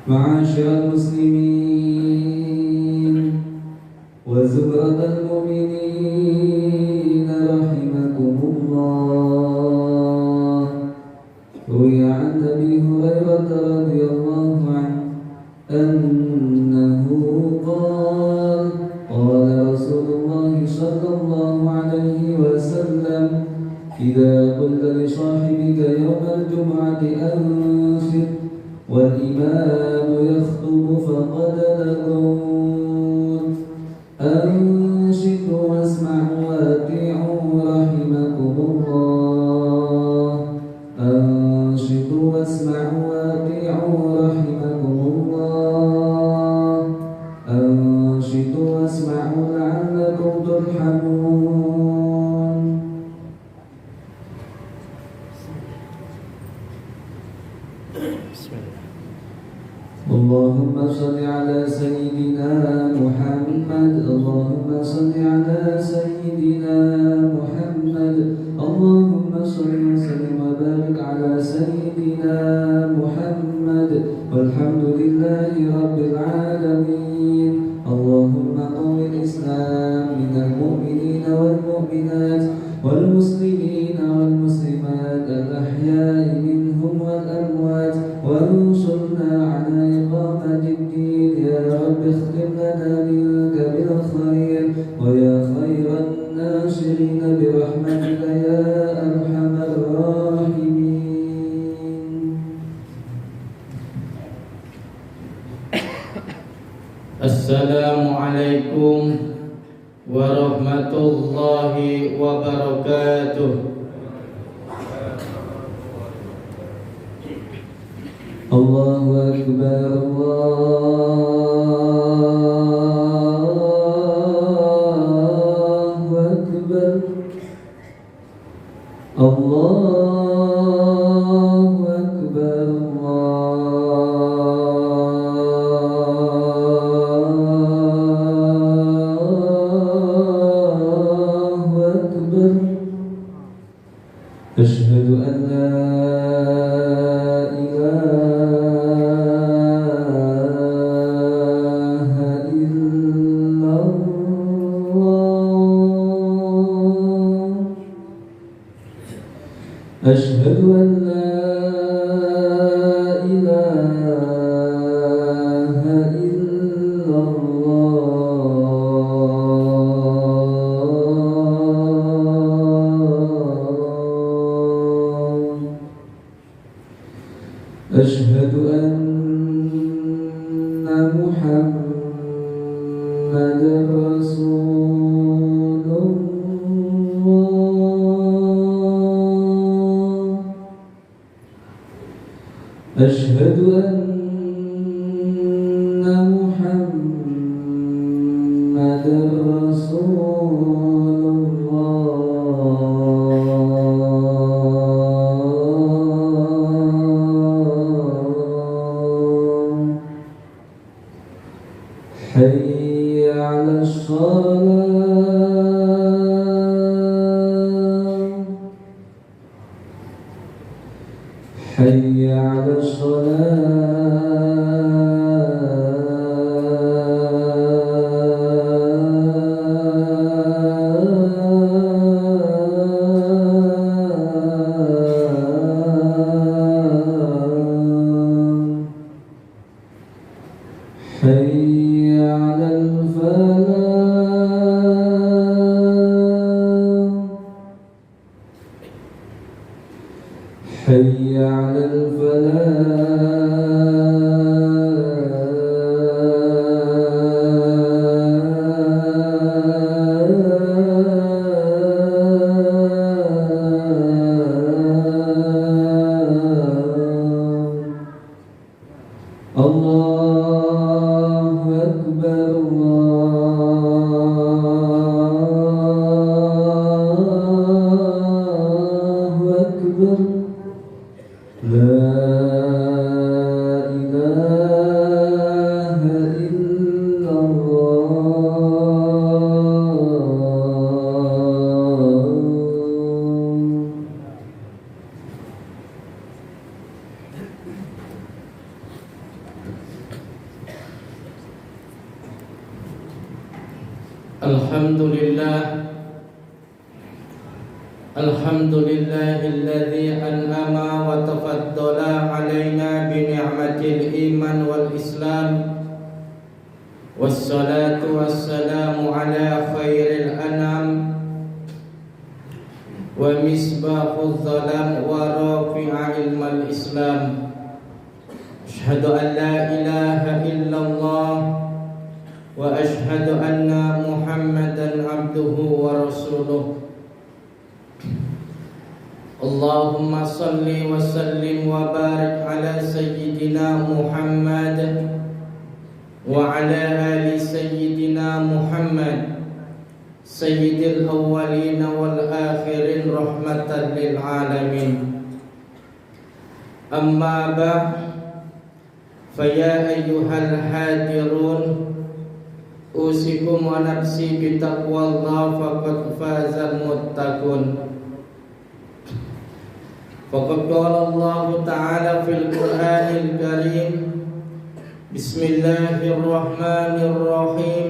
معاشر المسلمين وزمرة المؤمنين رحمكم الله. روي عن أبي هريرة رضي الله عنه أنه قال: قال رسول الله صلى الله عليه وسلم: إذا قلت لصاحبك يوم الجمعة أنصت والإمام يخطب فقد لغوت، أنصتوا واسمعوا وأطيعوا رحمكم الله. أنصتوا واسمعوا وأطيعوا رحمكم الله. أنصتوا واسمعوا لعلكم ترحمون. اللهم صل على سيدنا محمد. اللهم صل على سيدنا محمد. اللهم صل وسلم وبارك على سيدنا محمد. والحمد لله رب العالمين. اللهم قوم الإسلام من المؤمنين والمؤمنات والمسلمين والمسلمات الأحياء منهم والأموات، وانصرنا على إقامة الدين. يا رب اختم لنا منك بالخير، ويا خير الناصرين برحمتك يا أرحم الراحمين. Assalamualaikum warahmatullahi wabarakatuh. Allahu Akbar, Allahu Akbar, Allahu Akbar, Allahu Akbar. Asyhadu an la أشهد أن لا إله إلا الله. أشهد أن محمدا رسول الله. أشهد أن محمدا رسول الله. حي على الصلاة. حي على حي على الفلاح. حي على الفلاح. الله أكبر، الله أكبر. لا إله إلا الله. Alhamdulillahilladzi an'ama wa tafaddala alaina bi ni'matil iman wal islam. Wassalatu wassalamu ala khairil anam wa misbahudz zalam wa rafi'il mal islam. Asyhadu an la ilaha illallah wa asyhadu anna Muhammadan abduhu wa rasuluh. Allahumma salli wa sallim wa barik ala sayyidina Muhammad wa ala ali sayyidina Muhammad sayyidil awwalin wal akhirin rahmatan lil alamin. Amma ba'd, faya ayyuhal hadirun, usikum wa nafsi bitaqwallah faqad fazal muttaqun. Faqad qala Allah Ta'ala fil Qur'anil Karim, Bismillahirrahmanirrahim,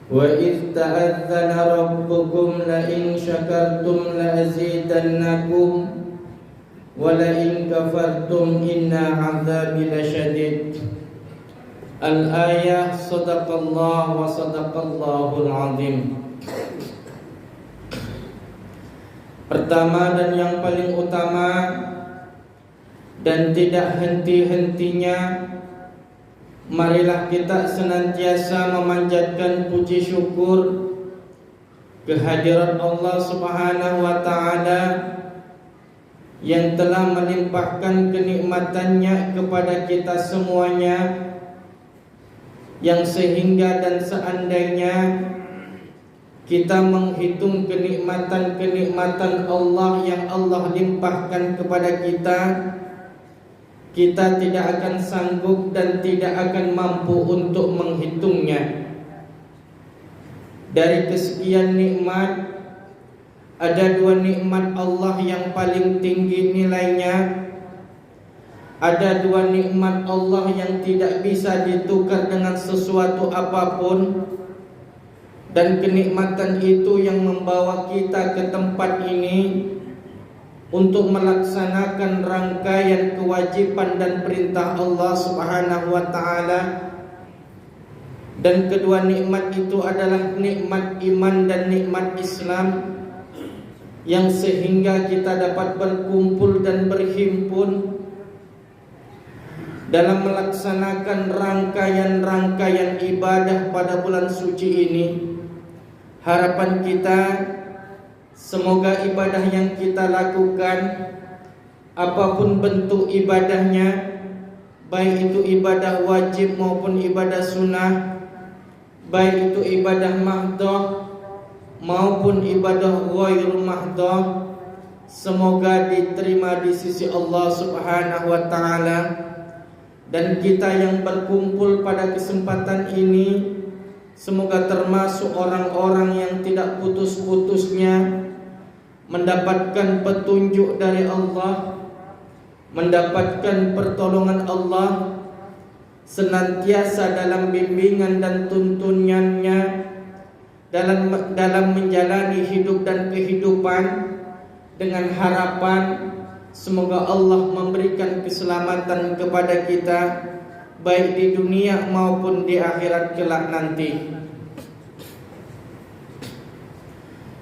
wa idh ta'adzana rabbukum la in syakartum la azidannakum wa la in kafartum inna 'adzabi lasyadid. Al-ayah. Sadaqallah wa sadaqallahul azim. Pertama dan yang paling utama dan tidak henti-hentinya, marilah kita senantiasa memanjatkan puji syukur kehadirat Allah Subhanahu wa Ta'ala yang telah melimpahkan kenikmatannya kepada kita semuanya, yang sehingga dan seandainya kita menghitung kenikmatan-kenikmatan Allah yang Allah limpahkan kepada kita, kita tidak akan sanggup dan tidak akan mampu untuk menghitungnya. Dari kesekian nikmat, ada dua nikmat Allah yang paling tinggi nilainya. Ada dua nikmat Allah yang tidak bisa ditukar dengan sesuatu apapun. Dan kenikmatan itu yang membawa kita ke tempat ini untuk melaksanakan rangkaian kewajiban dan perintah Allah Subhanahu wa Ta'ala. Dan kedua nikmat itu adalah nikmat iman dan nikmat Islam, yang sehingga kita dapat berkumpul dan berhimpun dalam melaksanakan rangkaian-rangkaian ibadah pada bulan suci ini. Harapan kita, semoga ibadah yang kita lakukan, apapun bentuk ibadahnya, baik itu ibadah wajib maupun ibadah sunnah, baik itu ibadah mahdoh maupun ibadah ghairul mahdoh, semoga diterima di sisi Allah Subhanahu wa Ta'ala. Dan kita yang berkumpul pada kesempatan ini, semoga termasuk orang-orang yang tidak putus-putusnya mendapatkan petunjuk dari Allah, mendapatkan pertolongan Allah, senantiasa dalam bimbingan dan tuntunannya dalam menjalani hidup dan kehidupan, dengan harapan semoga Allah memberikan keselamatan kepada kita, baik di dunia maupun di akhirat kelak nanti.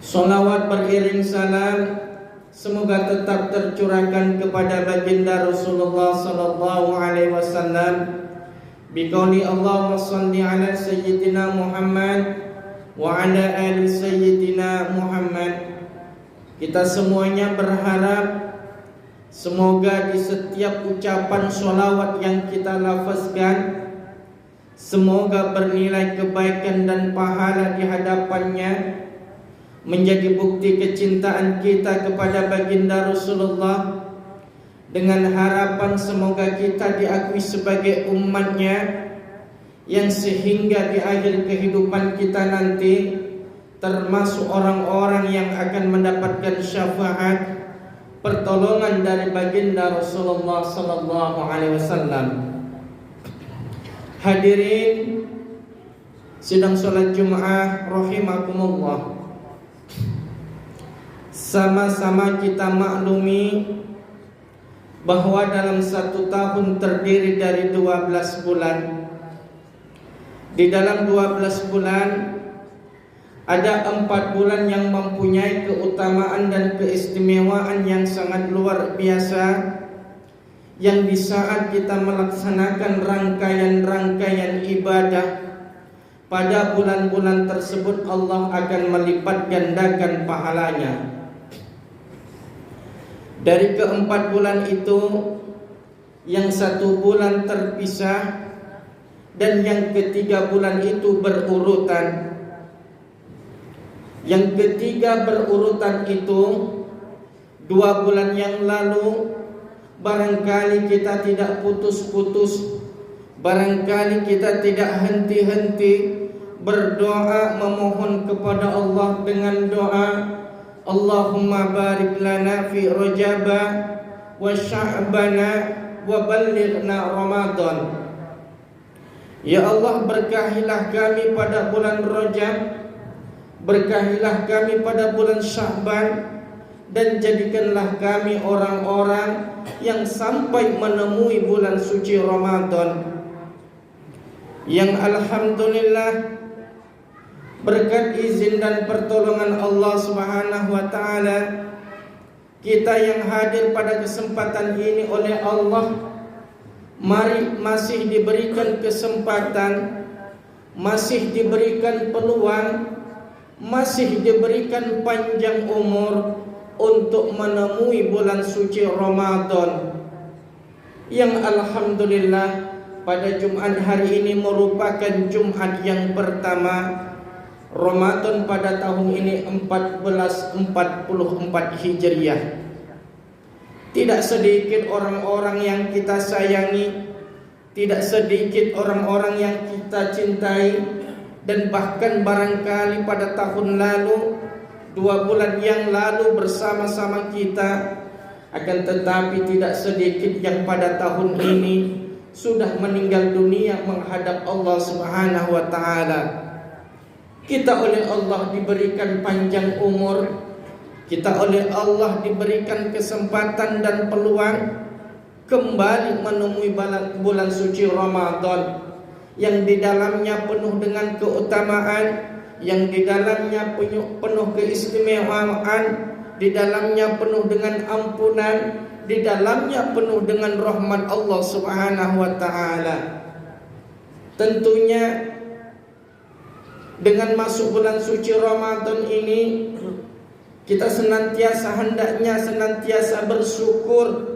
Salawat beriring salam semoga tetap tercurahkan kepada baginda Rasulullah sallallahu alaihi wasallam. Biqauli Allahumma shalli ala sayyidina Muhammad wa ala ali sayyidina Muhammad. Kita semuanya berharap semoga di setiap ucapan sholawat yang kita lafazkan, semoga bernilai kebaikan dan pahala di hadapannya, menjadi bukti kecintaan kita kepada baginda Rasulullah, dengan harapan semoga kita diakui sebagai umatnya, yang sehingga di akhir kehidupan kita nanti termasuk orang-orang yang akan mendapatkan syafaat, pertolongan dari baginda Rasulullah sallallahu alaihi wasallam. Hadirin, sedang sholat Jum'ah rahimakumullah. Sama-sama kita maklumi bahwa dalam 1 tahun terdiri dari 12 bulan. Di dalam 12 bulan ada 4 bulan yang mempunyai keutamaan dan keistimewaan yang sangat luar biasa, yang di saat kita melaksanakan rangkaian-rangkaian ibadah pada bulan-bulan tersebut Allah akan melipat gandakan pahalanya. Dari ke-4 bulan itu, yang 1 bulan terpisah dan yang ke-3 bulan itu berurutan. Yang ke-3 berurutan itu 2 bulan yang lalu, barangkali kita tidak putus-putus, barangkali kita tidak henti-henti berdoa memohon kepada Allah dengan doa Allahumma barik lana fi Rajaba wa Sya'bana wa ballighna Ramadan. Ya Allah, berkahilah kami pada bulan Rajab, berkahilah kami pada bulan Sya'ban, dan jadikanlah kami orang-orang yang sampai menemui bulan suci Ramadan. Yang alhamdulillah berkat izin dan pertolongan Allah Subhanahu wa taala, kita yang hadir pada kesempatan ini oleh Allah masih diberikan kesempatan, masih diberikan peluang, masih diberikan panjang umur untuk menemui bulan suci Ramadan, yang alhamdulillah pada Jumat hari ini merupakan Jumat yang pertama Ramadan pada tahun ini 1444 Hijriah. Tidak sedikit orang-orang yang kita sayangi, tidak sedikit orang-orang yang kita cintai, dan bahkan barangkali pada tahun lalu, 2 bulan yang lalu bersama-sama kita, akan tetapi tidak sedikit yang pada tahun ini sudah meninggal dunia menghadap Allah Subhanahu wa taala. Kita oleh Allah diberikan panjang umur, kita oleh Allah diberikan kesempatan dan peluang kembali menemui bulan suci Ramadan, yang di dalamnya penuh dengan keutamaan, yang di dalamnya penuh keistimewaan, di dalamnya penuh dengan ampunan, di dalamnya penuh dengan rahmat Allah Subhanahu wa taala. Tentunya dengan masuk bulan suci Ramadan ini, kita hendaknya senantiasa bersyukur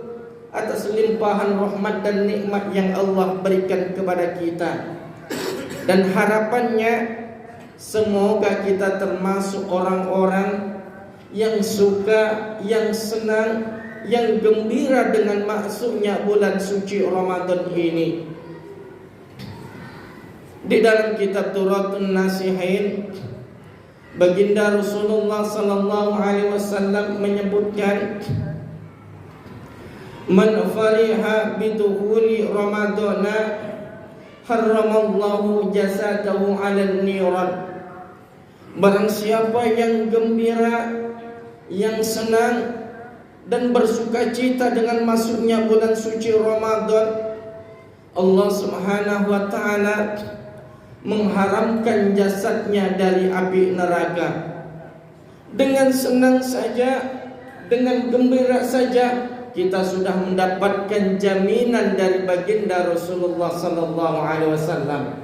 atas limpahan rahmat dan nikmat yang Allah berikan kepada kita. Dan harapannya semoga kita termasuk orang-orang yang suka, yang senang, yang gembira dengan masuknya bulan suci Ramadan ini. Di dalam kitab Turatun Nasihin, baginda Rasulullah sallallahu alaihi wasallam menyebutkan, man fariha bidukhuli Ramadana harramallahu jasadahu 'alan niran. Barang siapa yang gembira, yang senang dan bersukacita dengan masuknya bulan suci Ramadan, Allah Subhanahu wa taala mengharamkan jasadnya dari api neraka. Dengan senang saja, dengan gembira saja, kita sudah mendapatkan jaminan dari baginda Rasulullah sallallahu alaihi wasallam.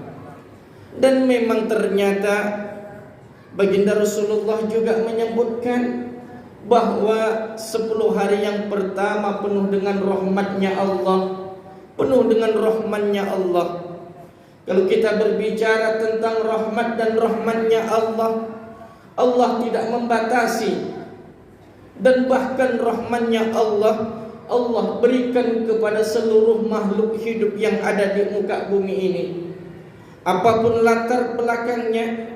Dan memang ternyata baginda Rasulullah juga menyebutkan bahwa 10 hari yang pertama penuh dengan rahmatnya Allah, penuh dengan rahmatnya Allah. Kalau kita berbicara tentang rahmat dan rahmatnya Allah, Allah tidak membatasi. Dan bahkan rahmatnya Allah, Allah berikan kepada seluruh makhluk hidup yang ada di muka bumi ini. Apapun latar belakangnya,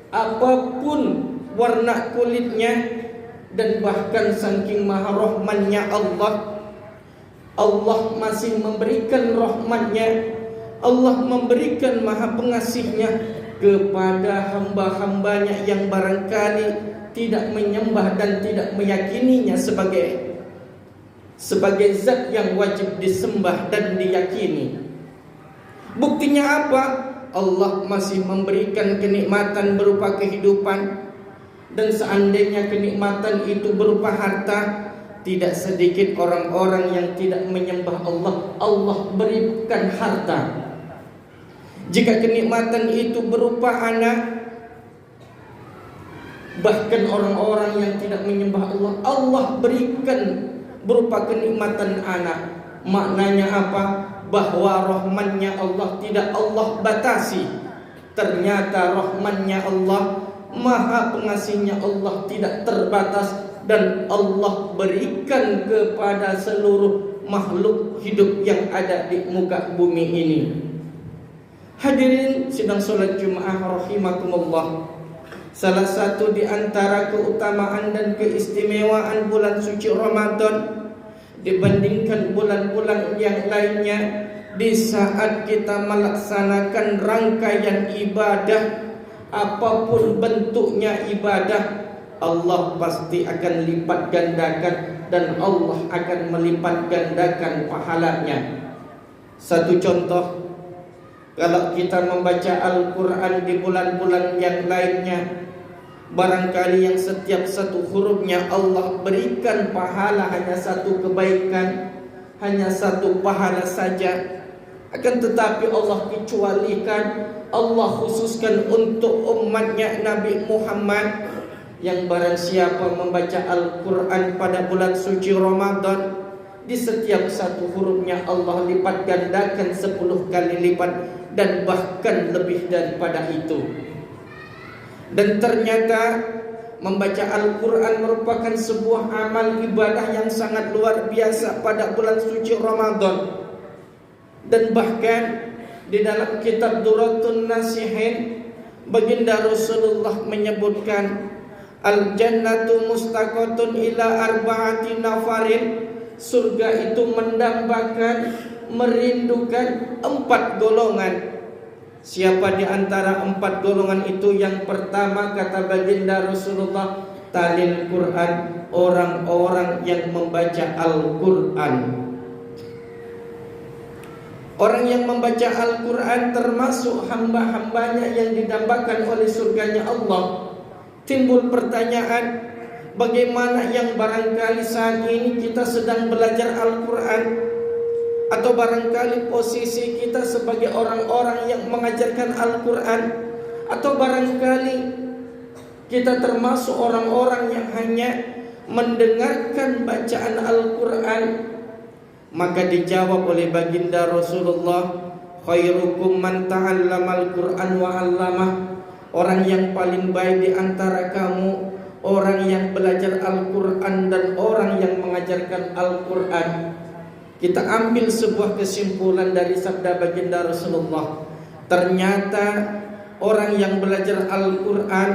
apapun warna kulitnya, dan bahkan saking maha rahmatnya Allah, Allah masih memberikan rahmatnya, Allah memberikan maha pengasihnya kepada hamba-hambanya yang barangkali tidak menyembah dan tidak meyakininya sebagai zat yang wajib disembah dan diyakini. Buktinya apa? Allah masih memberikan kenikmatan berupa kehidupan, dan seandainya kenikmatan itu berupa harta, tidak sedikit orang-orang yang tidak menyembah Allah, Allah berikan harta. Jika kenikmatan itu berupa anak, bahkan orang-orang yang tidak menyembah Allah, Allah berikan berupa kenikmatan anak. Maknanya apa? Bahwa rahmannya Allah tidak Allah batasi. Ternyata rahmannya Allah, maha pengasihnya Allah tidak terbatas, dan Allah berikan kepada seluruh makhluk hidup yang ada di muka bumi ini. Hadirin sidang salat Jumat rahimakumullah, salah satu di antara keutamaan dan keistimewaan bulan suci Ramadan dibandingkan bulan-bulan yang lainnya, di saat kita melaksanakan rangkaian ibadah, apapun bentuknya ibadah, Allah pasti akan lipat gandakan, dan Allah akan melipat gandakan pahalanya. Satu contoh, kalau kita membaca Al-Quran di bulan-bulan yang lainnya, barangkali yang setiap satu hurufnya Allah berikan pahala hanya satu kebaikan, hanya satu pahala saja. Akan tetapi Allah kecualikan, Allah khususkan untuk umatnya Nabi Muhammad, yang barang siapa membaca Al-Quran pada bulan suci Ramadan, di setiap satu hurufnya Allah lipat gandakan 10 kali lipat, dan bahkan lebih daripada itu. Dan ternyata membaca Al-Quran merupakan sebuah amal ibadah yang sangat luar biasa pada bulan suci Ramadan. Dan bahkan di dalam kitab Duratun Nasihin, baginda Rasulullah menyebutkan, al-jannatu mustaqatun ila arba'ati nafarin, surga itu mendambakan, merindukan 4 golongan. Siapa di antara 4 golongan itu? Yang pertama, kata baginda Rasulullah, talil Quran, orang-orang yang membaca Al-Quran. Orang yang membaca Al-Quran termasuk hamba-hambanya yang didambakan oleh surganya Allah. Timbul pertanyaan, bagaimana yang barangkali saat ini kita sedang belajar Al-Quran, atau barangkali posisi kita sebagai orang-orang yang mengajarkan Al-Quran, atau barangkali kita termasuk orang-orang yang hanya mendengarkan bacaan Al-Quran. Maka dijawab oleh baginda Rasulullah, khairukum man ta'allamal Qur'an wa 'allamah. Orang yang paling baik di antara kamu, orang yang belajar Al-Quran dan orang yang mengajarkan Al-Quran. Kita ambil sebuah kesimpulan dari sabda baginda Rasulullah. Ternyata orang yang belajar Al-Quran,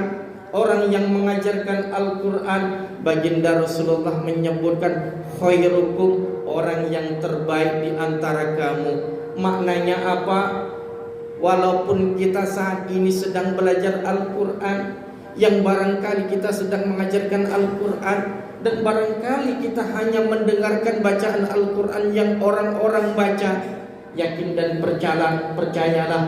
orang yang mengajarkan Al-Quran, baginda Rasulullah menyebutkan khairukum, orang yang terbaik di antara kamu. Maknanya apa? Walaupun kita saat ini sedang belajar Al-Quran, yang barangkali kita sedang mengajarkan Al-Quran, dan barangkali kita hanya mendengarkan bacaan Al-Quran yang orang-orang baca, yakin dan percayalah,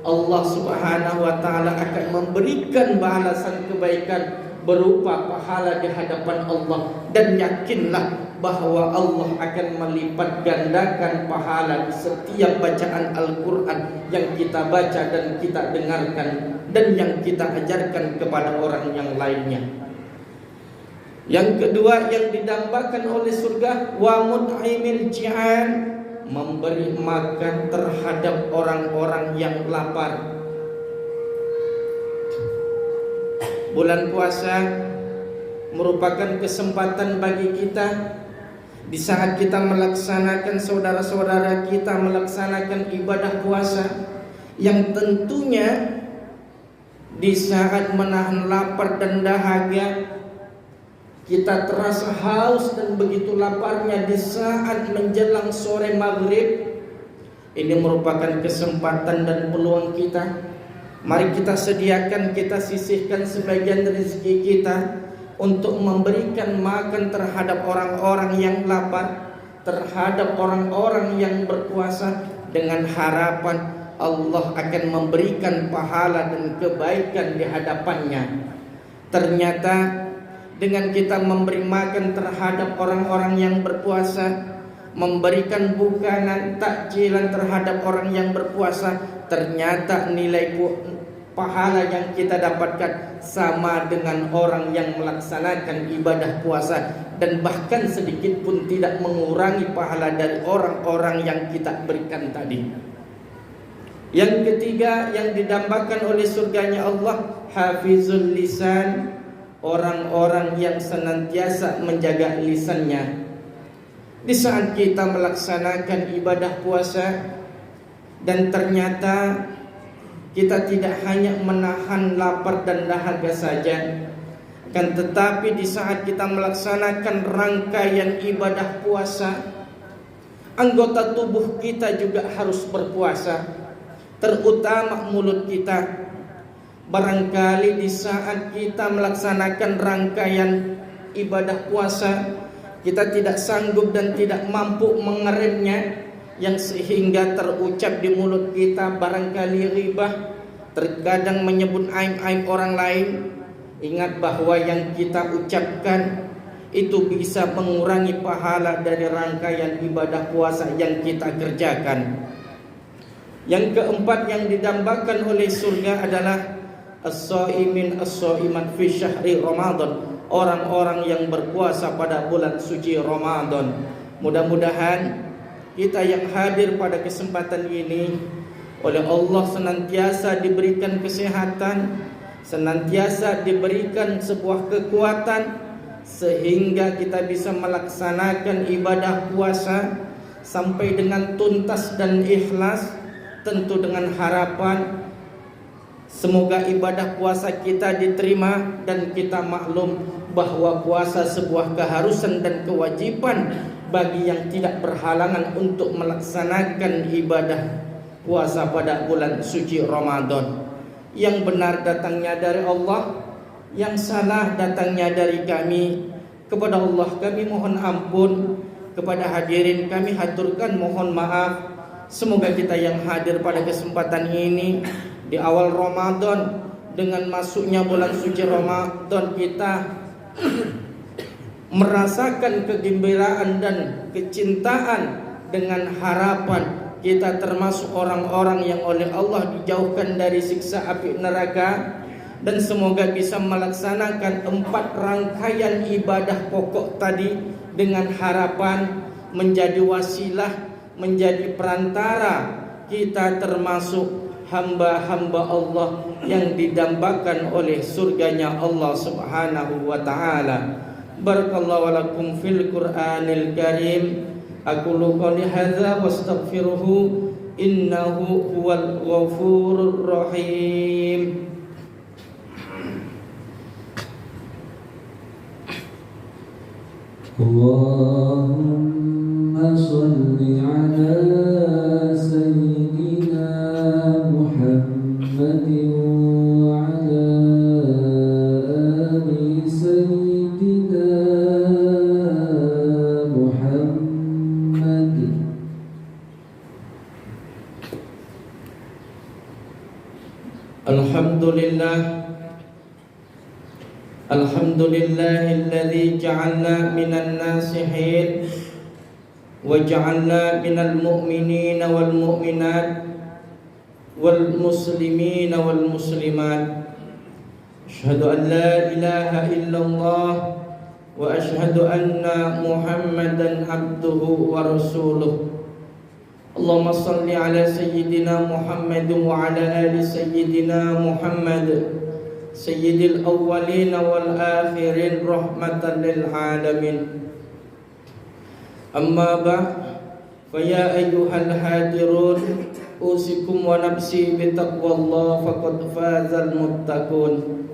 Allah Subhanahu wa ta'ala akan memberikan balasan kebaikan berupa pahala di hadapan Allah. Dan yakinlah bahwa Allah akan melipat gandakan pahala di setiap bacaan Al-Quran yang kita baca dan kita dengarkan, dan yang kita ajarkan kepada orang yang lainnya. Yang kedua yang didambakan oleh surga, wa mut'imil ji'an, memberi makan terhadap orang-orang yang lapar. Bulan puasa merupakan kesempatan bagi kita, di saat kita melaksanakan, saudara-saudara kita melaksanakan ibadah puasa, yang tentunya di saat menahan lapar dan dahaga, kita terasa haus dan begitu laparnya di saat menjelang sore maghrib. Ini merupakan kesempatan dan peluang kita Mari kita sediakan, kita sisihkan sebagian rezeki kita untuk memberikan makan terhadap orang-orang yang lapar, terhadap orang-orang yang berpuasa, dengan harapan Allah akan memberikan pahala dan kebaikan di hadapannya. Ternyata dengan kita memberi makan terhadap orang-orang yang berpuasa, memberikan bukanan takjilan terhadap orang yang berpuasa, ternyata nilai pahala yang kita dapatkan sama dengan orang yang melaksanakan ibadah puasa, dan bahkan sedikit pun tidak mengurangi pahala dari orang-orang yang kita berikan tadi. Yang ketiga yang didambakan oleh surganya Allah, hafizul lisan, orang-orang yang senantiasa menjaga lisannya. Di saat kita melaksanakan ibadah puasa dan ternyata kita tidak hanya menahan lapar dan dahaga saja, kan tetapi di saat kita melaksanakan rangkaian ibadah puasa, anggota tubuh kita juga harus berpuasa, terutama mulut kita. Barangkali di saat kita melaksanakan rangkaian ibadah puasa, kita tidak sanggup dan tidak mampu mengeremnya, yang sehingga terucap di mulut kita barangkali ribah, terkadang menyebut aib-aib orang lain. Ingat bahwa yang kita ucapkan itu bisa mengurangi pahala dari rangkaian ibadah puasa yang kita kerjakan. Yang keempat yang didambakan oleh surga adalah as-shaimin as-shaimat fi syahri Ramadan, orang-orang yang berpuasa pada bulan suci Ramadan. Mudah-mudahan kita yang hadir pada kesempatan ini oleh Allah senantiasa diberikan kesehatan, senantiasa diberikan sebuah kekuatan, sehingga kita bisa melaksanakan ibadah puasa sampai dengan tuntas dan ikhlas, tentu dengan harapan semoga ibadah puasa kita diterima. Dan kita maklum bahwa puasa sebuah keharusan dan kewajiban bagi yang tidak berhalangan untuk melaksanakan ibadah puasa pada bulan suci Ramadan. Yang benar datangnya dari Allah, yang salah datangnya dari kami. Kepada Allah kami mohon ampun, kepada hadirin kami haturkan mohon maaf. Semoga kita yang hadir pada kesempatan ini di awal Ramadan, dengan masuknya bulan suci Ramadan, kita merasakan kegembiraan dan kecintaan, dengan harapan kita termasuk orang-orang yang oleh Allah dijauhkan dari siksa api neraka. Dan semoga bisa melaksanakan 4 rangkaian ibadah pokok tadi, dengan harapan menjadi wasilah, menjadi perantara kita termasuk hamba-hamba Allah yang didambakan oleh surganya Allah Subhanahu wa ta'ala. Barakallahu lakum fil Qur'anil Karim. Aqulu qouli hadza wastaghfiruhu innahu huwal ghafurur rahim. Allahumma shalli ala sayyidina Muhammadin wa ala ali sayyidina Muhammad. Alhamdulillah, alhamdulillahilladzi ja'alna minan nasihin wa ja'alna minal mu'minina wal mu'minat wal muslimina wal muslimat. Asyhadu an la ilaha illallah wa asyhadu anna Muhammadan abduhu wa rasuluh. Allahumma salli ala sayyidina Muhammad wa ala ali sayyidina Muhammad sayyidil awwalin wal akhirin rahmatan lil alamin. Amma ba'd, fa ya ayyuhal hadirun, usikum wa nafsi bi taqwallah faqad fazal muttaqun.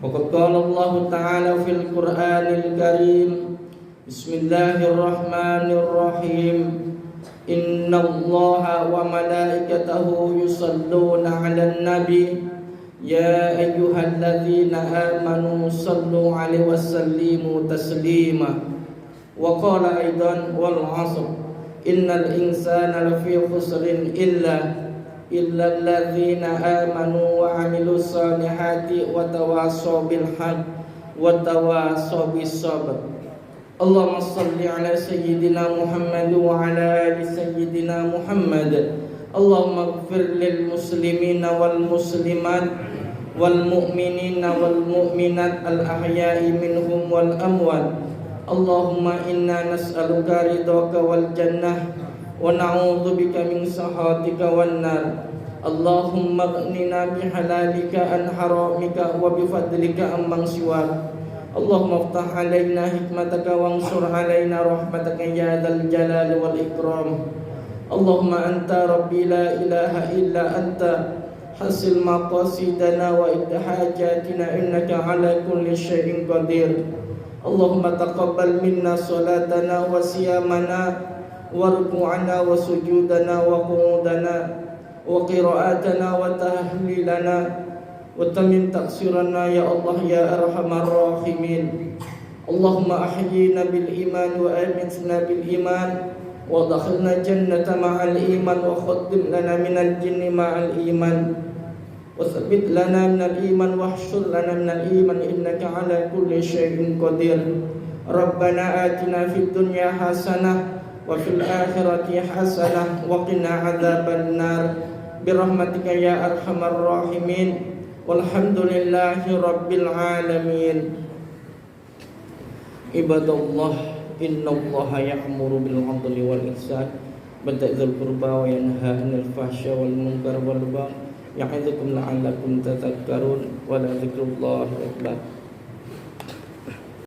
Faqad qala Allah ta'ala fil Qur'anil Karim, bismillahirrahmanirrahim, innallaha wa malaikatahu yusalluna 'alan nabi يا أيها الذين آمنوا صلوا عليه وسلموا تسليما وقال أيضا والعصر إن الإنسان لفي خسر إلا الذين آمنوا وعملوا الصالحات وتواصوا بالحق وتواصوا بالصبر. اللهم صل على سيدنا محمد وعلى آل سيدنا محمد. اللهم اغفر للمسلمين والمسلمات والمؤمنين والمؤمنات الأحياء منهم والأموات. اللهم إنا نسألك رضاك والجنة ونعوذ بك من سخطك والنار. اللهم اغننا بحلالك عن حرامك وبفضلك عمن سواك. اللهم افتح علينا حكمتك وانصر علينا رحمتك يا ذا الجلال والإكرام. اللهم أنت ربي لا إله إلا أنت حصل مقاصدنا وإد حاجاتنا إنك على كل شيء قدير. اللهم تقبل منا صلاتنا وصيامنا وركوعنا وسجودنا وقعودنا وقراءاتنا وتهليلنا وتمن تقصيرنا يا الله يا أرحم الراحمين. اللهم أحيينا بالإيمان وأمتنا بالإيمان وادخلنا الجنة مع الإيمان وخدم لنا من الجن مع الإيمان وثبت لنا من الإيمان واحشر لنا من الإيمان إنك على كل شيء قدير. ربنا آتنا في الدنيا حسنة وفي الآخرة حسنة وقنا عذاب النار برحمتك يا أرحم الراحمين والحمد لله رب العالمين. Ibadallah, innallaha ya'muru bil 'adli wal ihsan wa ta'dzil qurba wa yanha 'anil fahsya wal munkar wal baghi ya'idzukum la'allakum tadhakkarun wa la dzikrullahi akbar.